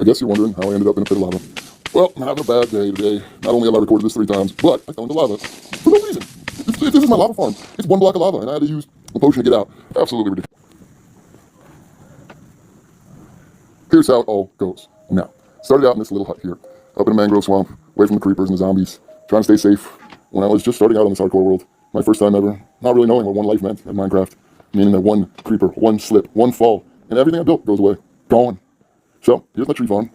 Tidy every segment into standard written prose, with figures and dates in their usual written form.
I guess you're wondering how I ended up in a pit of lava. Well, I'm having a bad day today. Not only have I recorded this 3 times, but I fell into lava for no reason. This is my lava farm. It's one block of lava, and I had to use a potion to get out. Absolutely ridiculous. Here's how it all goes. Now, started out in this little hut here, up in a mangrove swamp, away from the creepers and the zombies, trying to stay safe when I was just starting out on this hardcore world. My first time ever, not really knowing what one life meant in Minecraft, meaning that one creeper, one slip, one fall, and everything I built goes away. Gone. So, here's my tree farm.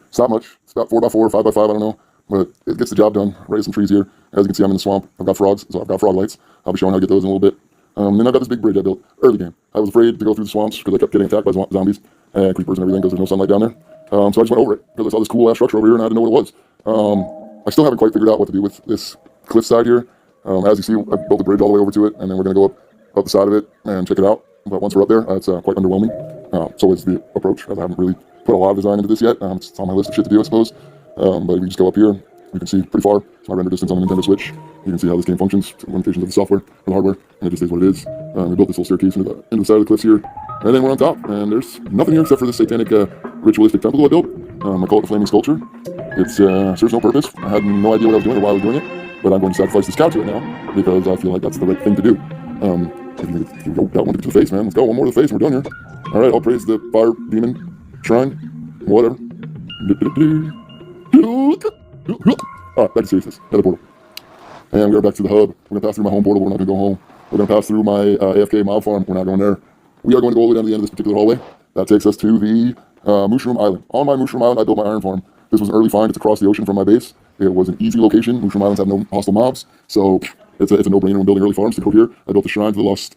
It's not much. It's about 4x4 or 5x5, I don't know. But it gets the job done. Raise some trees here. As you can see, I'm in the swamp. I've got frogs, so I've got frog lights. I'll be showing how to get those in a little bit. Then I've got this big bridge I built early game. I was afraid to go through the swamps because I kept getting attacked by zombies and creepers and everything because there's no sunlight down there. So I just went over it because I saw this cool ass structure over here and I didn't know what it was. I still haven't quite figured out what to do with this cliffside here. As you see, I built a bridge all the way over to it, and then we're going to go up the side of it and check it out. But once we're up there, it's quite underwhelming. So is the approach, as I haven't really put a lot of design into this yet. It's on my list of shit to do, I suppose. But if you just go up here, you can see pretty far. It's my render distance on the Nintendo Switch. You can see how this game functions, limitations of the software and the hardware, and it just is what it is. We built this little staircase into the side of the cliffs here, and then we're on top, and there's nothing here except for this satanic ritualistic temple I built. I call it the Flaming Sculpture. It serves no purpose. I had no idea what I was doing or why I was doing it, but I'm going to sacrifice this cow to it now because I feel like that's the right thing to do. If you got one to the face, man, let's go. One more to the face, and we're done here. All right, I'll praise the fire demon shrine, whatever. Alright, back to seriousness. Another portal. And we are back to the hub. We're going to pass through my home portal. We're not going to go home. We're going to pass through my AFK mob farm. We're not going there. We are going to go all the way down to the end of this particular hallway. That takes us to the Mushroom Island. On my Mushroom Island, I built my iron farm. This was an early find. It's across the ocean from my base. It was an easy location. Mushroom Islands have no hostile mobs, so it's a no-brainer when building early farms to go here. I built a shrine to the lost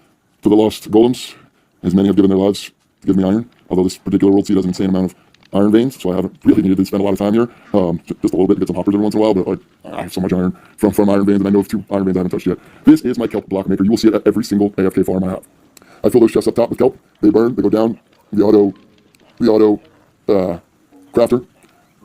golems, as many have given their lives to give me iron. Although this particular world seed has an insane amount of iron veins, so I haven't really needed to spend a lot of time here. Just a little bit to get some hoppers every once in a while, but I have so much iron from iron veins, and I know of 2 iron veins I haven't touched yet. This is my kelp block maker. You will see it at every single AFK farm I have. I fill those chests up top with kelp. They burn. They go down. The auto crafter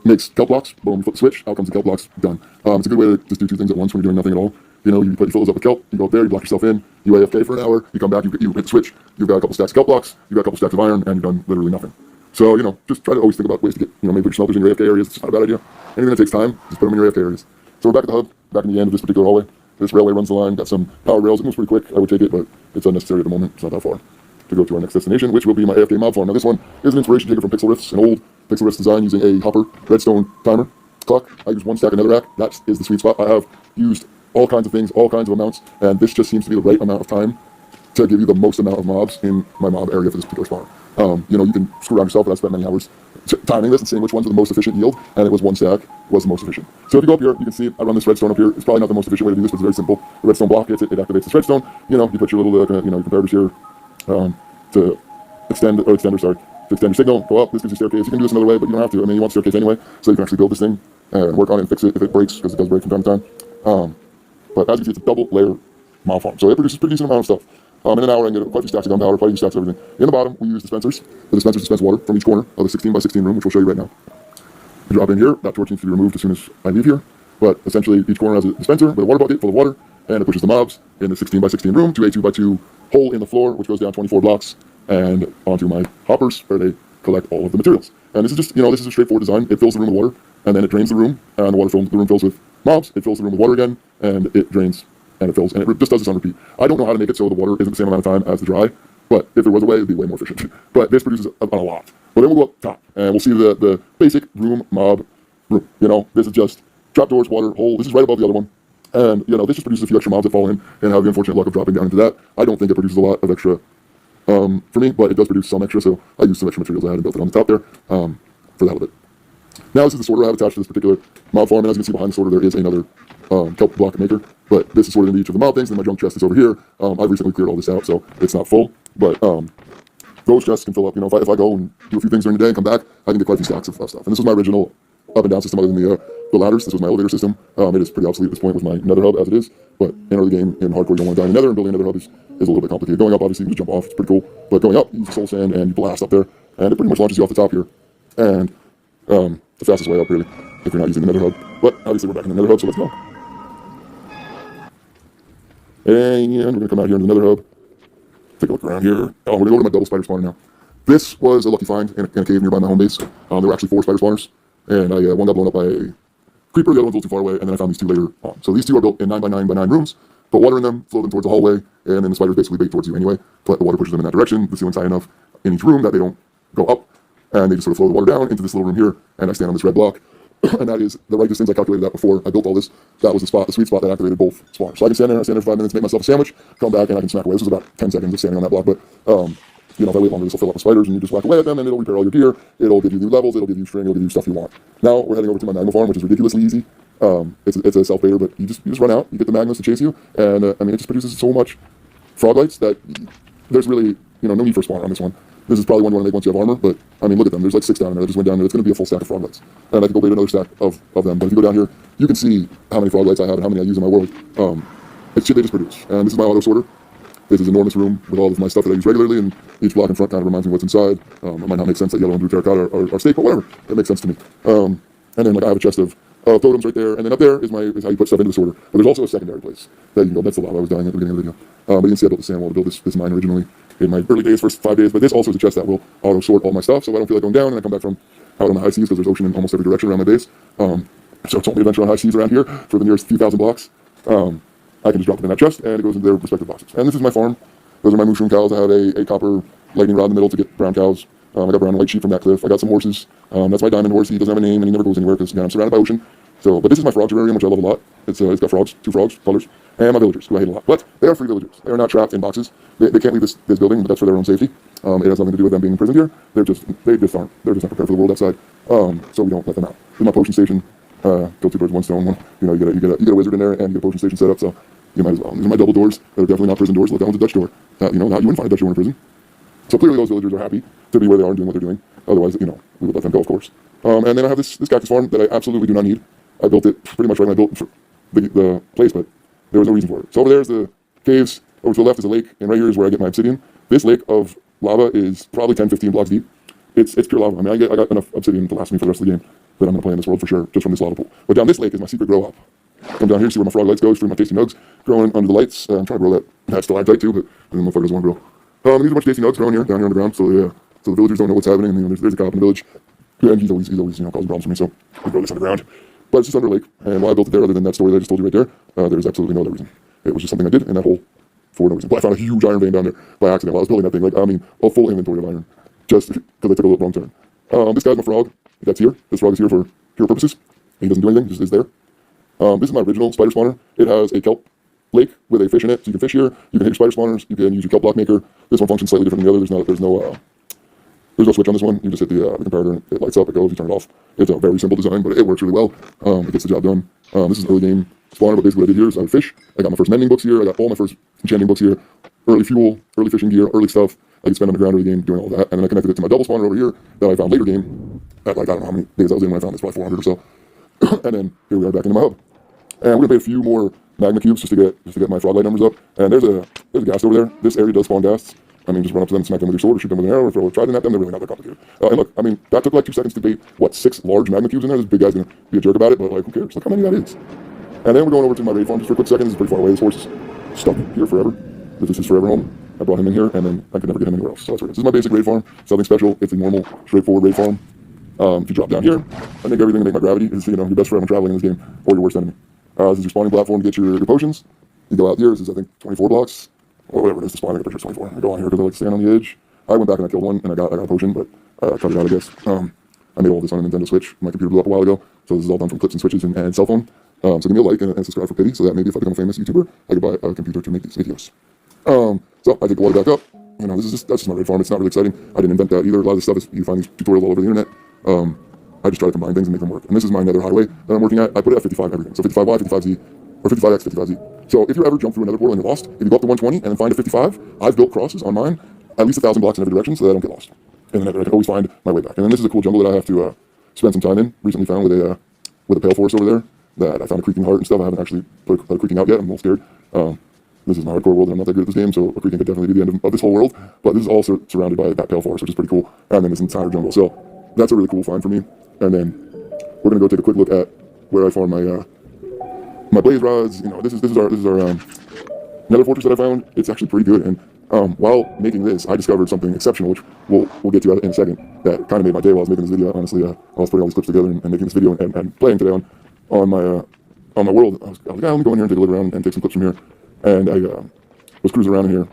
makes kelp blocks. Boom, you flip the switch. Out comes the kelp blocks. Done. It's a good way to just do 2 things at once when you're doing nothing at all. You know, you fill those up with kelp. You go up there. You block yourself in. You AFK for an hour. You come back. You hit the switch. You've got a couple stacks of kelp blocks. You've got a couple stacks of iron, and you've done literally nothing. So, you know, just try to always think about ways to get, maybe put your smelters in your AFK areas. It's not a bad idea. Anything that takes time, just put them in your AFK areas. So we're back at the hub, back in the end of this particular hallway. This railway runs the line, got some power rails. It moves pretty quick. I would take it, but it's unnecessary at the moment. It's not that far to go to our next destination, which will be my AFK mob farm. Now, this one is an inspiration taken from Pixel Riffs, an old Pixel Riffs design using a Hopper redstone timer clock. I use 1 stack of netherrack. That is the sweet spot. I have used all kinds of things, all kinds of amounts, and this just seems to be the right amount of time to give you the most amount of mobs in my mob area for this particular spawn. You can screw around yourself, but I spent many hours timing this and seeing which ones are the most efficient yield, and it was 1 stack was the most efficient. So if you go up here, you can see I run this redstone up here. It's probably not the most efficient way to do this, but it's very simple. The redstone block hits it, it activates this redstone. You put your little, your comparators here to extend your signal, go up. This gives you staircase. You can do this another way, but you don't have to. I mean, you want staircase anyway, so you can actually build this thing and work on it and fix it if it breaks, because it does break from time to time. But as you can see, it's a double layer mob farm, so it produces a pretty decent amount of stuff. In an hour, I can get quite a few stacks of gunpowder, quite a few stacks of everything. In the bottom, we use dispensers. The dispensers dispense water from each corner of the 16x16 room, which we'll show you right now. You drop in here. That torch needs to be removed as soon as I leave here. But essentially, each corner has a dispenser with a water bucket full of water, and it pushes the mobs in the 16x16 room to a 2x2 hole in the floor, which goes down 24 blocks, and onto my hoppers, where they collect all of the materials. And this is just, this is a straightforward design. It fills the room with water, and then it drains the room, and the room fills with mobs. It fills the room with water again, and it drains, and it fills, and it just does this on repeat. I don't know how to make it so the water isn't the same amount of time as the dry, but if there was a way, it'd be way more efficient. But this produces a lot. But then we'll go up top, and we'll see the basic room mob room. This is just trapdoors, water, hole. This is right above the other one. And, this just produces a few extra mobs that fall in and have the unfortunate luck of dropping down into that. I don't think it produces a lot of extra for me, but it does produce some extra, so I used some extra materials I had and built it on the top there for the hell of it. Now this is the sorter I have attached to this particular mob farm, and as you can see behind the sorter there is another kelp block maker, but this is sorted into each of the mob things, and my junk chest is over here. I've recently cleared all this out, so it's not full, but those chests can fill up. If I go and do a few things during the day and come back, I can get quite a few stacks of stuff. And this was my original up and down system other than the ladders. This was my elevator system. It is pretty obsolete at this point with my nether hub as it is, but in early game, in hardcore, you don't want to die in the nether, and building a nether hub is a little bit complicated. Going up, obviously, you can just jump off. It's pretty cool, but going up, you use the soul sand and you blast up there, and it pretty much launches you off the top here. And the fastest way up, really, if you're not using the nether hub. But obviously, we're back in the nether hub, so let's go. And we're going to come out here in the nether hub. Take a look around here. Oh, we're going to go to my double spider spawner now. This was a lucky find in a cave nearby my home base. There were actually 4 spider spawners, and one got blown up by a creeper, the other one's a little too far away, and then I found these 2 later on. So these 2 are built in 9x9x9 rooms, put water in them, flow them towards the hallway, and then the spiders basically bait towards you anyway. But the water pushes them in that direction, the ceiling's high enough in each room that they don't go up, and they just sort of flow the water down into this little room here, and I stand on this red block, and that is the right distance. I calculated that before I built all this. That was the spot, the sweet spot that activated both spawners. So I can stand there for 5 minutes, make myself a sandwich, come back, and I can smack away. This was about 10 seconds of standing on that block, but you know, if I wait longer, this will fill up with spiders, and you just whack away at them, and it'll repair all your gear. It'll give you new levels, it'll give you string, it'll give you stuff you want. Now we're heading over to my magma farm, which is ridiculously easy. It's a self-baiter, but you just run out, you get the magmas to chase you, and I mean, it just produces so much frog lights that there's really, you know, no need for a spawner on this one. This is probably one you want to make once you have armor, but I mean, look at them. There's like 6 down there. I just went down there. It's going to be a full stack of frog lights, and I can go bait another stack of them. But if you go down here, you can see how many frog lights I have and how many I use in my world. It's shit they just produce. And this is my auto sorter. This is an enormous room with all of my stuff that I use regularly, and each block in front kind of reminds me what's inside. It might not make sense that yellow and blue terracotta are steak, but whatever. It makes sense to me. And then like I have a chest of totems right there, and then up there is how you put stuff into the sorter. But there's also a secondary place that you can go. That's the lava I was dying at the beginning of the video. But you can see I built the sand wall to build this mine originally in my early days, first 5 days. But this also is a chest that will auto sort all my stuff, so I don't feel like going down and I come back from out on the high seas because there's ocean in almost every direction around my base. So it's only adventure on high seas around here for the nearest few thousand blocks. I can just drop it in that chest and it goes into their respective boxes. And this is my farm. Those are my mushroom cows. I have a copper lightning rod in the middle to get brown cows. I got brown and white sheep from that cliff. I got some horses. That's my diamond horse. He doesn't have a name and he never goes anywhere because, again, I'm surrounded by ocean. So, but this is my frog terrarium, which I love a lot. It's got frogs, 2 frogs, colors, and my villagers, who I hate a lot. But they are free villagers. They are not trapped in boxes. They can't leave this building, but that's for their own safety. It has nothing to do with them being imprisoned here. They just aren't. They're just not prepared for the world outside. So we don't let them out. This is my potion station. Kill 2 birds, 1 stone. You know, you get a wizard in there and you get a potion station set up. So you might as well. These are my double doors. They're definitely not prison doors. Look, that one's a Dutch door. You know, now you wouldn't find a Dutch door in prison. So clearly those villagers are happy to be where they are and doing what they're doing. Otherwise, you know, we would let them go, of course. And then I have this cactus farm that I absolutely do not need. I built it pretty much right when I built the place, but there was no reason for it. So over there is the caves. Over to the left is a lake, and right here is where I get my obsidian. This lake of lava is probably 10, 15 blocks deep. It's pure lava. I mean, I got enough obsidian to last me for the rest of the game that I'm going to play in this world for sure, just from this lava pool. But down this lake is my secret grow up. Come down here, see where my frog lights go, stream my tasty nugs growing under the lights. I'm trying to grow that stalactite too, but the motherfucker doesn't want to grow. These are a bunch of tasty nugs growing here, down here on the ground, so the villagers don't know what's happening. And, you know, there's a cop in the village, and he's always you know, causing problems for me, so we grow this underground. But it's just under a lake, and why I built it there, other than that story that I just told you right there, there's absolutely no other reason. It was just something I did in that hole for no reason. But I found a huge iron vein down there by accident while I was building that thing. Like, I mean, a full inventory of iron, just because I took a little wrong turn. This guy's my frog. That's here. This frog is here for pure purposes. He doesn't do anything, just is there. This is my original spider spawner. It has a kelp lake with a fish in it, so you can fish here. You can hit your spider spawners. You can use your kelp block maker. This one functions slightly different than the other. There's no switch on this one. You just hit the comparator and it lights up, it goes, you turn it off. It's a very simple design, but it works really well. It gets the job done. This is an early game spawner, but basically what I did here is I would fish. I got my first mending books here. I got all my first enchanting books here. Early fuel, early fishing gear, early stuff. I could spend on the ground early game doing all that. And then I connected it to my double spawner over here that I found later game at like, I don't know how many days I was in when I found this, probably 400 or so. And then here we are back into my hub. And we're gonna pay a few more magma cubes just to get my frog light numbers up. And there's a ghast over there. This area does spawn ghasts. I mean, just run up to them, smack them with your sword, or shoot them with an arrow, or throw a trident at them. They're really not that complicated. And look, I mean, that took like 2 seconds to bait, 6 large magma cubes in there. This big guy's gonna be a jerk about it, but like, who cares? Look how many that is. And then we're going over to my raid farm just for a quick second. This is pretty far away. This horse is stuck here forever. This is his forever home. I brought him in here, and then I could never get him anywhere else. So that's where it is. This is my basic raid farm. It's nothing special. It's a normal, straightforward raid farm. If you drop down here, I make everything to make my gravity is, you know, your best friend when traveling in this game, or your worst enemy. This is your spawning platform to get your potions. You go out here. This is, I think, 24 blocks. Or whatever it is, the spawning picture is 24. I go on here because I like to stand on the edge. I went back and I killed one, and I got a potion, but I cut it out, I guess. I made all this on a Nintendo Switch. My computer blew up a while ago, so this is all done from clips and switches and cell phone. So give me a like and subscribe for pity, so that maybe if I become a famous YouTuber, I could buy a computer to make these videos. So I take the water back up. You know, that's just my raid farm. It's not really exciting. I didn't invent that either. A lot of the stuff is you find these tutorials all over the internet. I just try to combine things and make them work. And this is my nether highway that I'm working at. I put it at 55 everything. So 55Y, 55Z, or 55X, 55Z. So if you ever jump through another portal and you're lost, if you go up to 120 and then find a 55, I've built crosses on mine at least 1,000 blocks in every direction so that I don't get lost. And then I can always find my way back. And then this is a cool jungle that I have to spend some time in. Recently found with a pale forest over there that I found a creaking heart and stuff. I haven't actually put a creaking out yet. I'm a little scared. This is my hardcore world and I'm not that good at this game, so a creaking could definitely be the end of this whole world. But this is all surrounded by that pale forest, which is pretty cool. And then this entire jungle. So that's a really cool find for me. And then we're gonna go take a quick look at where I found my blaze rods. You know, this is our nether fortress that I found. It's actually pretty good, and While making this, I discovered something exceptional, which we'll get to in a second. That kind of made my day while I was making this video. Honestly, I was putting all these clips together and making this video and playing today on my world. I was like, let me go in here and take a look around and take some clips from here. And I was cruising around in here,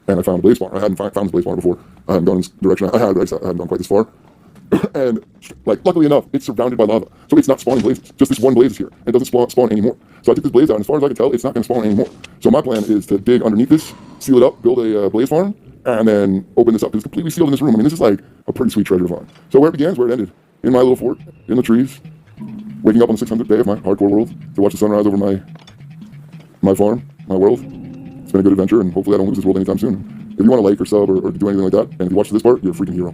and I found a blaze spawner. I hadn't found this blaze spawner before. I hadn't gone in this direction. I hadn't gone quite this far. And like, luckily enough, it's surrounded by lava, so it's not spawning blazes. Just this one blaze is here, and it doesn't spawn anymore. So I took this blaze out, and as far as I can tell, it's not going to spawn anymore. So my plan is to dig underneath this, seal it up, build a blaze farm, and then open this up. It's completely sealed in this room. I mean, this is like a pretty sweet treasure farm. So where it began is where it ended, in my little fort, in the trees, waking up on the 600th day of my hardcore world to watch the sunrise over my farm, my world. It's been a good adventure, and hopefully I don't lose this world anytime soon. If you want to like or sub or do anything like that, and if you watch this part, you're a freaking hero.